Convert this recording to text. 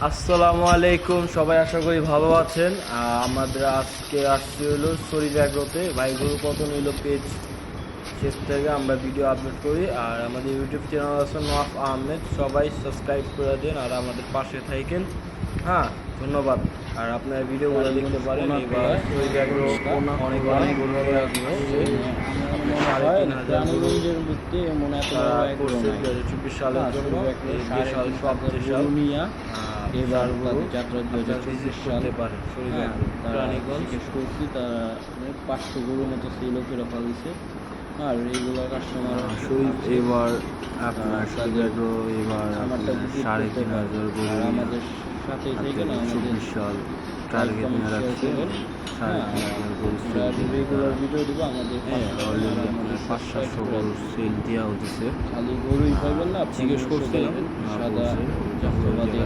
আসসালামু আলাইকুম, সবাই আশা করি ভালো আছেন। আমাদের আজকে আসছে হলো শরীফ অ্যাগ্রোতে। ভাই গরু কত নিল পেজ শেষ থেকে আমরা ভিডিও আপলোড করি। আর আমাদের ইউটিউব চ্যানেল আছে নওয়াফ আহমেদ, সবাই সাবস্ক্রাইব করে দেন আর আমাদের পাশে থাকেন। হ্যাঁ, ধন্যবাদ। আর আপনার ভিডিওগুলো দেখতে পারেন। এবার শরীফ অ্যাগ্রো অনেক অনেক গরু নিয়ে আসছে। সাড়ে 3,000 গরু তারা করছে 2024 সালের জন্য। বিশাল সব দেশাল এবার যাত্রা 2024 সালে পারে জিজ্ঞেস করছি, তারা 500 গরুর মতো সেলও করে ফেলছে। আর এইগুলো কাস্টমার এবার আপনার এবার আমারটা 3,500 গরু আমাদের সাথে থেকে না, 24 সাল টার্গেট নিয়ে রাখছে। 3,500 গরু রেগুলার ভিডিও দিব আমাদের। অলরেডি আপনার 500 গরু সেল দেওয়া হচ্ছে। খালি গরুই পাইবেন না, জিজ্ঞেস করছিলাম, সাদা জাফরাবাদী